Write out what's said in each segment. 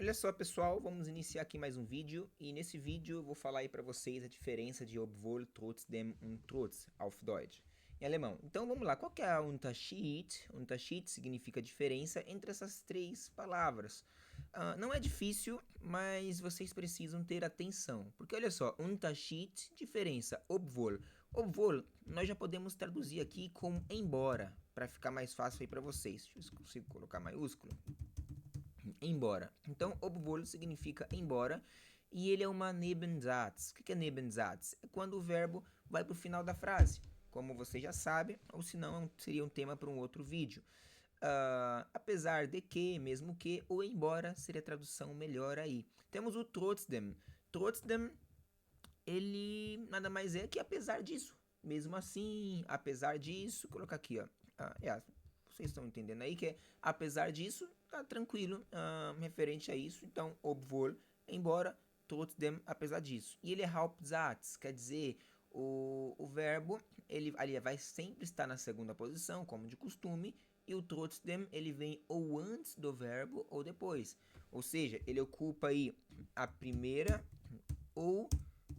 Olha só, pessoal, vamos iniciar aqui mais um vídeo e nesse vídeo eu vou falar aí para vocês a diferença de obwohl, trotzdem und trotz auf Deutsch, em alemão. Então vamos lá, qual que é a Unterschied? Unterschied significa diferença entre essas três palavras. Não é difícil, mas vocês precisam ter atenção, porque olha só, Unterschied, diferença, obwohl. Obwohl, nós já podemos traduzir aqui como embora, para ficar mais fácil aí para vocês. Deixa eu ver se consigo colocar maiúsculo. Embora. Então, obwohl significa embora e ele é uma Nebensatz. O que é Nebensatz? É quando o verbo vai para o final da frase, como você já sabe, ou se não, seria um tema para um outro vídeo. Apesar de que, mesmo que, ou embora seria a tradução melhor aí. Temos o trotzdem. Trotzdem, ele nada mais é que apesar disso. Mesmo assim, apesar disso, colocar aqui, ó. Vocês estão entendendo aí que é apesar disso, tá tranquilo, referente a isso. Então, obwohl, embora, trotzdem, apesar disso. E ele é Hauptsatz, quer dizer, o verbo, ele vai sempre estar na segunda posição, como de costume, e o trotzdem, ele vem ou antes do verbo ou depois. Ou seja, ele ocupa aí a primeira ou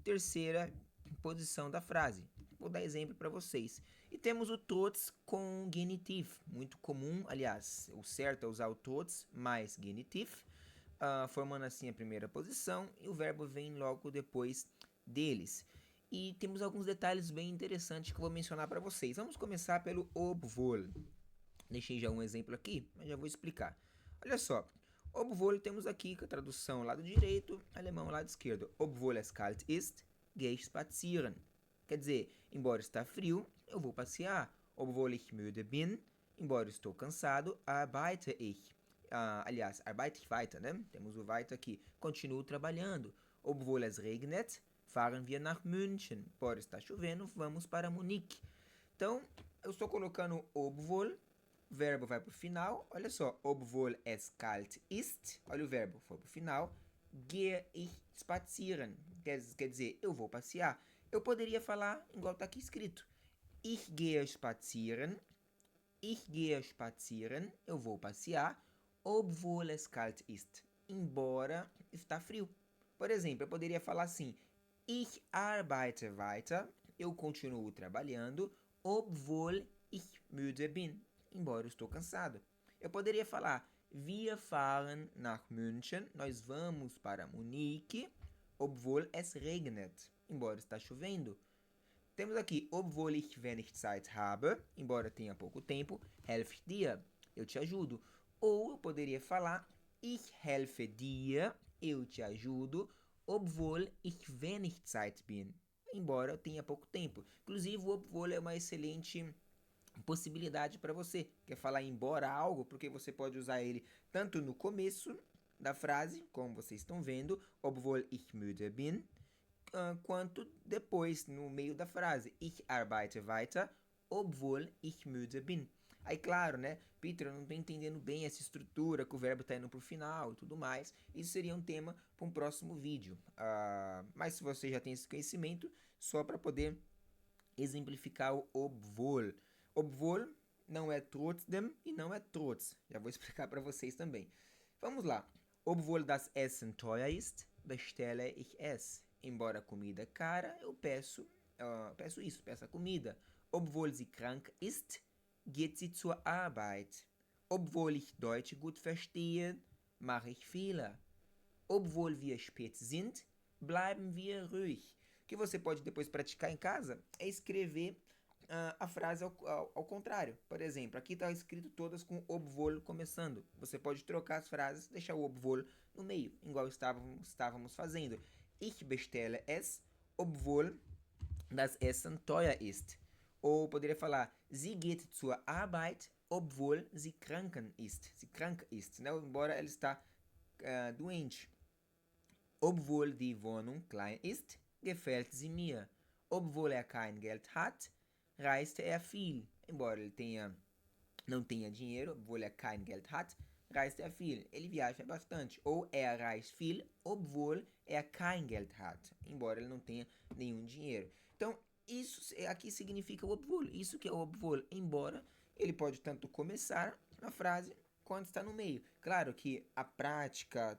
terceira posição da frase. Vou dar exemplo para vocês. E temos o trotz com genitiv, muito comum, aliás, o certo é usar o trotz mais genitiv, formando assim a primeira posição, e o verbo vem logo depois deles. E temos alguns detalhes bem interessantes que eu vou mencionar para vocês. Vamos começar pelo obwohl. Deixei já um exemplo aqui, mas já vou explicar. Olha só, obwohl temos aqui com a tradução lado direito, alemão lado esquerdo. Obwohl es kalt ist, gehe ich spazieren. Quer dizer, embora está frio, eu vou passear. Obwohl ich müde bin, embora estou cansado, arbeite ich. Aliás, arbeite ich weiter, né? Temos o weiter aqui. Continuo trabalhando. Obwohl es regnet, fahren wir nach München. Embora está chovendo, vamos para Munique. Então, eu estou colocando obwohl, verbo vai para o final, olha só, obwohl es kalt ist, olha o verbo, foi para o final, gehe ich spazieren, quer dizer, eu vou passear. Eu poderia falar igual está aqui escrito, ich gehe spazieren, eu vou passear, obwohl es kalt ist, embora está frio. Por exemplo, eu poderia falar assim, ich arbeite weiter, eu continuo trabalhando, obwohl ich müde bin, embora eu estou cansado. Eu poderia falar, wir fahren nach München, nós vamos para Munique, obwohl es regnet, embora está chovendo. Temos aqui, obwohl ich wenig Zeit habe, embora tenha pouco tempo, helfe ich dir, eu te ajudo. Ou eu poderia falar, ich helfe dir, eu te ajudo, obwohl ich wenig Zeit bin, embora eu tenha pouco tempo. Inclusive, o obwohl é uma excelente possibilidade para você. Quer falar embora algo, porque você pode usar ele tanto no começo da frase, como vocês estão vendo, obwohl ich müde bin, quanto depois, no meio da frase, ich arbeite weiter, obwohl ich müde bin. Aí, claro, né, Peter, eu não estou entendendo bem essa estrutura, que o verbo está indo para o final e tudo mais. Isso seria um tema para um próximo vídeo. Mas se você já tem esse conhecimento, só para poder exemplificar o obwohl. Obwohl não é trotzdem e não é trotz. Já vou explicar para vocês também. Vamos lá. Obwohl das Essen teuer ist, bestelle ich es. Embora a comida é cara, eu peço a comida. Obwohl sie krank ist, geht sie zur Arbeit. Obwohl ich Deutsch gut verstehe, mache ich Fehler. Obwohl wir spät sind, bleiben wir ruhig. O que você pode depois praticar em casa é escrever a frase ao contrário. Por exemplo, aqui está escrito todas com obwohl começando. Você pode trocar as frases, deixar o obwohl no meio, igual estávamos fazendo. Ich bestelle es, obwohl das Essen teuer ist. Ou poderia falar, sie geht zur Arbeit, obwohl sie krank ist. Né? Embora ela está doente. Obwohl die Wohnung klein ist, gefällt sie mir. Obwohl er kein Geld hat, reiste er viel. Embora ele não tenha dinheiro, obwohl er kein Geld hat, reiste er viel. Ele viaja bastante. Ou er reist viel, obwohl er kein Geld hat. Embora ele não tenha nenhum dinheiro. Então, isso aqui significa o obwohl. Isso que é o obwohl. Embora ele pode tanto começar a frase quanto está no meio. Claro que a prática,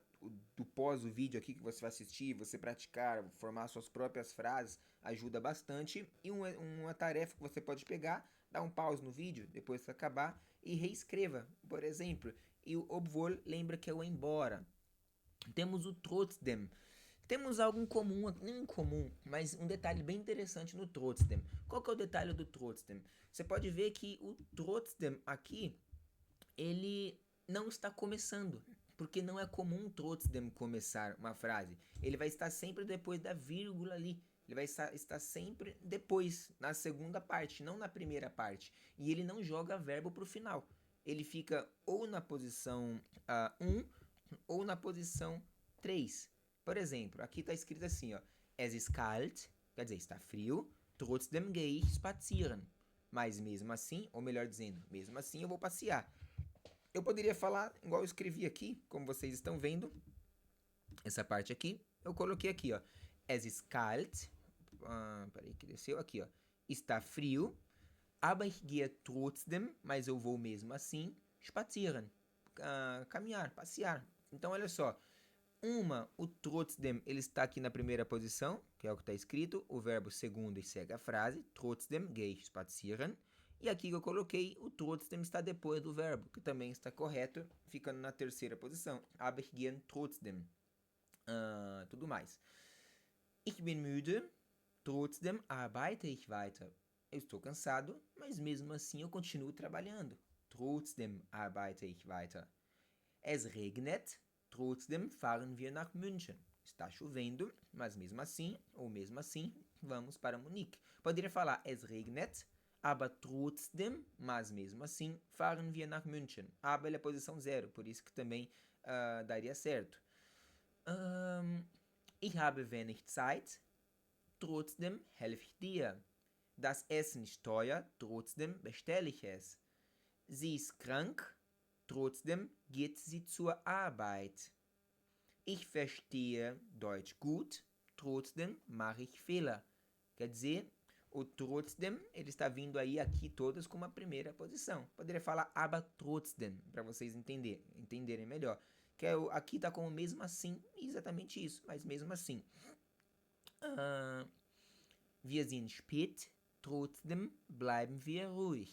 do pós o vídeo aqui que você vai assistir, você praticar, formar suas próprias frases, ajuda bastante. E uma tarefa que você pode pegar, dar um pause no vídeo, depois que acabar, e reescreva. Por exemplo, e o obwohl lembra que é o embora. Temos o trotzdem. Temos algo em comum, não em comum, mas um detalhe bem interessante no trotzdem. Qual que é o detalhe do trotzdem? Você pode ver que o trotzdem aqui, ele não está começando, porque não é comum trotzdem começar uma frase. Ele vai estar sempre depois da vírgula ali. Ele vai estar sempre depois, na segunda parte, não na primeira parte. E ele não joga verbo para o final. Ele fica ou na posição 1 ou na posição 3. Por exemplo, aqui está escrito assim, ó. Es ist kalt, quer dizer, está frio. Trotzdem gehe ich spazieren. Mas mesmo assim, ou melhor dizendo, mesmo assim eu vou passear. Eu poderia falar igual eu escrevi aqui, como vocês estão vendo. Essa parte aqui, eu coloquei aqui, ó. Es ist kalt. Peraí que desceu. Aqui, ó. Está frio. Aber ich gehe trotzdem, mas eu vou mesmo assim, spazieren. Caminhar, passear. Então, olha só. O trotzdem, ele está aqui na primeira posição, que é o que está escrito, o verbo segundo e segue a frase, trotzdem gehe ich spazieren. E aqui que eu coloquei, o trotzdem está depois do verbo, que também está correto, ficando na terceira posição. Aber ich gehe trotzdem. Tudo mais. Ich bin müde, trotzdem arbeite ich weiter. Eu estou cansado, mas mesmo assim eu continuo trabalhando. Trotzdem arbeite ich weiter. Es regnet, trotzdem fahren wir nach München. Está chovendo, mas mesmo assim, ou mesmo assim, vamos para Munique. Poderia falar es regnet, aber trotzdem, mas mesmo assim, fahren wir nach München. Aber é a posição 0, por isso que também daria certo. Ich habe wenig Zeit, trotzdem helfe ich dir. Das Essen ist teuer, trotzdem bestelle ich es. Sie ist krank, trotzdem geht sie zur Arbeit. Ich verstehe Deutsch gut, trotzdem mache ich Fehler. Quer dizer, o trotzdem, ele está vindo aí aqui todas com uma primeira posição. Poderia falar aber trotzdem, para vocês entenderem melhor. Que é, aqui está com o mesmo assim, exatamente isso, mas mesmo assim. Wir sind spät, trotzdem bleiben wir ruhig.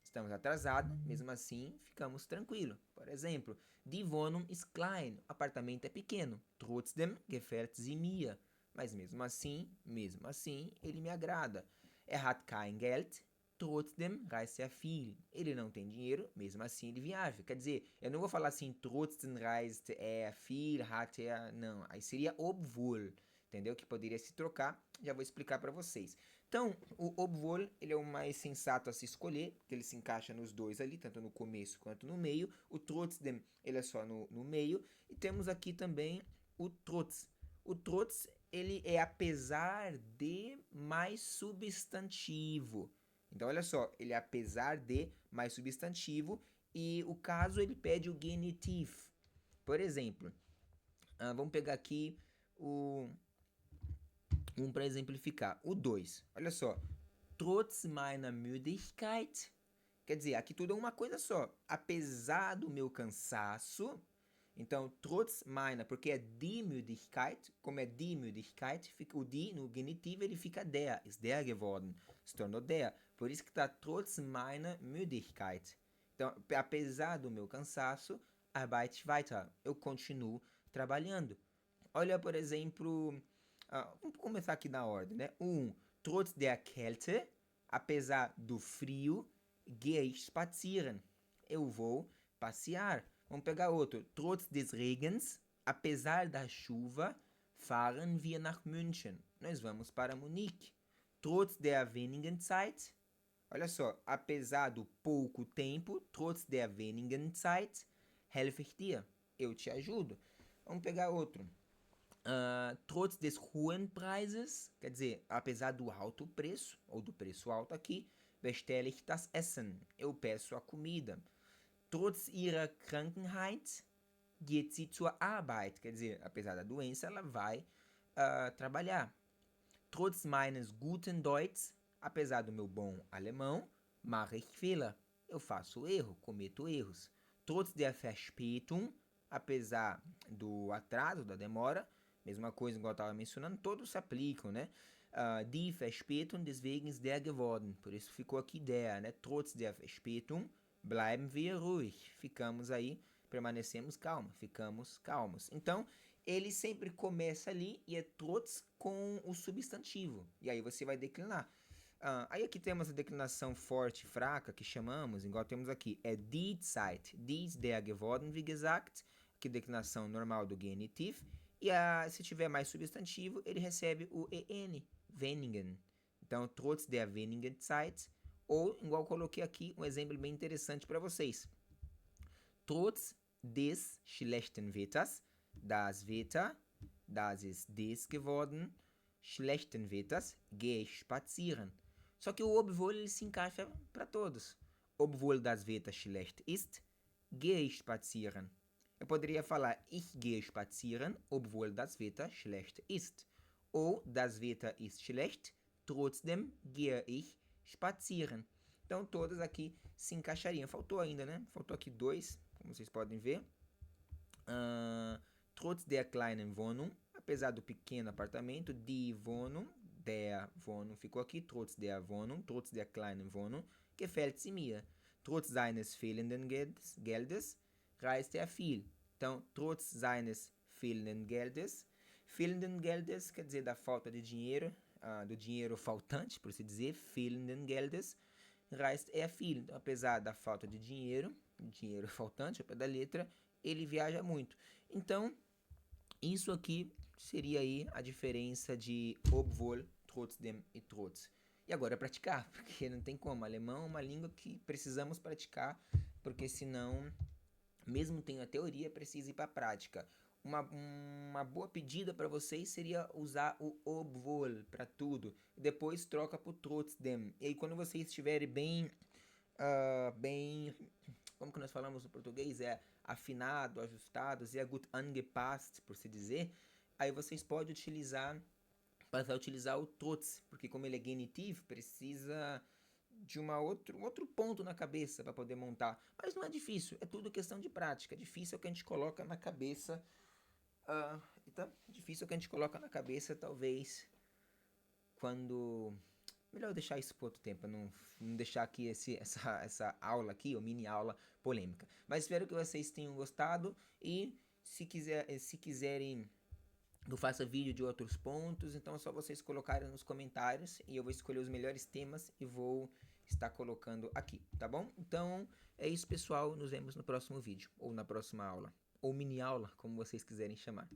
Estamos atrasados, mesmo assim, ficamos tranquilos. Por exemplo, die Wohnung ist klein, o apartamento é pequeno. Trotzdem gefällt sie mir. Mas mesmo assim, ele me agrada. Hat kein Geld, trotzdem reist er viel. Ele não tem dinheiro, mesmo assim ele viaja. Quer dizer, eu não vou falar assim, trotzdem reist er viel, hat er... Não, aí seria obwohl, entendeu? Que poderia se trocar, já vou explicar para vocês. Então, o obwohl, ele é o mais sensato a se escolher, porque ele se encaixa nos dois ali, tanto no começo quanto no meio. O trotzdem, ele é só no meio. E temos aqui também o trotz. O trotz, ele é apesar de mais substantivo. Então, olha só, ele é apesar de mais substantivo e o caso ele pede o genitiv. Por exemplo, vamos pegar aqui para exemplificar. O 2. Olha só. Trotz meiner Müdigkeit. Quer dizer, aqui tudo é uma coisa só. Apesar do meu cansaço. Então, trotz meiner, porque é die Müdigkeit. Como é die Müdigkeit, fica o die no genitivo, ele fica der. Ist der geworden. Se tornou der. Por isso que está trotz meiner Müdigkeit. Então, apesar do meu cansaço, arbeite weiter. Eu continuo trabalhando. Olha, por exemplo... vamos começar aqui na ordem, né? Trotz der Kälte, apesar do frio, gehe ich spazieren. Eu vou passear. Vamos pegar outro. Trotz des Regens, apesar da chuva, fahren wir nach München. Nós vamos para Munique. Trotz der wenigen Zeit, olha só, apesar do pouco tempo, trotz der wenigen Zeit, helfe ich dir. Eu te ajudo. Vamos pegar outro. Trotz des hohen Preises, quer dizer, apesar do alto preço, ou do preço alto aqui, bestelle ich das Essen, eu peço a comida. Trotz ihrer Krankheit geht sie zur Arbeit, quer dizer, apesar da doença, ela vai trabalhar. Trotz meines guten Deutsch, apesar do meu bom alemão, mache ich Fehler, eu faço erro, cometo erros. Trotz der Verspätung, apesar do atraso, da demora, mesma coisa igual eu estava mencionando, todos se aplicam, né? Die Verspätung, deswegen ist der geworden. Por isso ficou aqui der, né? Trotz der Verspätung, bleiben wir ruhig. Ficamos aí, permanecemos calmos, ficamos calmos. Então, ele sempre começa ali e é trotz com o substantivo. E aí você vai declinar. Aí aqui temos a declinação forte e fraca, que chamamos, igual temos aqui, é die Zeit. Die ist der geworden, wie gesagt. Aqui declinação normal do genitiv. E se tiver mais substantivo, ele recebe o en, wenigen. Então, trotz der wenigen Zeit. Ou, igual coloquei aqui, um exemplo bem interessante para vocês. Trotz des schlechten Wetters, das Wetter, das ist des geworden, schlechten Wetters, gehe ich spazieren. Só que o obwohl ele se encaixa para todos. Obwohl das Wetter schlecht ist, gehe ich spazieren. Eu poderia falar ich gehe spazieren, obwohl das Wetter schlecht ist. Ou das Wetter ist schlecht, trotzdem gehe ich spazieren. Então todas aqui se encaixariam. Faltou ainda, né? Faltou aqui dois, como vocês podem ver. Trotz der kleinen Wohnung, apesar do pequeno apartamento, die Wohnung, der Wohnung ficou aqui, trotz der Wohnung, trotz der kleinen Wohnung, gefällt sie mir. Trotz seines fehlenden Geldes reist er viel. Então, trotz seines fehlenden Geldes quer dizer da falta de dinheiro, do dinheiro faltante, por assim dizer, fehlenden Geldes, reist er viel. Então, apesar da falta de dinheiro faltante, ao pé da letra, ele viaja muito. Então, isso aqui seria aí a diferença de obwohl, trotzdem e trotz. E agora é praticar, porque não tem como. Alemão é uma língua que precisamos praticar, porque senão, mesmo tendo a teoria, precisa ir para a prática. Uma boa pedida para vocês seria usar o obwohl para tudo. Depois troca para o trotzdem. E aí quando vocês estiverem bem, como que nós falamos no português? É afinado, ajustado, sehr gut angepasst, por se dizer. Aí vocês podem passar a utilizar o trotz, porque como ele é genitivo, precisa de outro ponto na cabeça para poder montar. Mas não é difícil, é tudo questão de prática. Difícil é o que a gente coloca na cabeça. Então, difícil é o que a gente coloca na cabeça, talvez, quando... Melhor deixar isso por outro tempo, não deixar aqui essa aula aqui, ou mini aula polêmica. Mas espero que vocês tenham gostado e se quiserem eu faça vídeo de outros pontos, então é só vocês colocarem nos comentários e eu vou escolher os melhores temas e vou estar colocando aqui, tá bom? Então é isso, pessoal, nos vemos no próximo vídeo, ou na próxima aula, ou mini aula, como vocês quiserem chamar.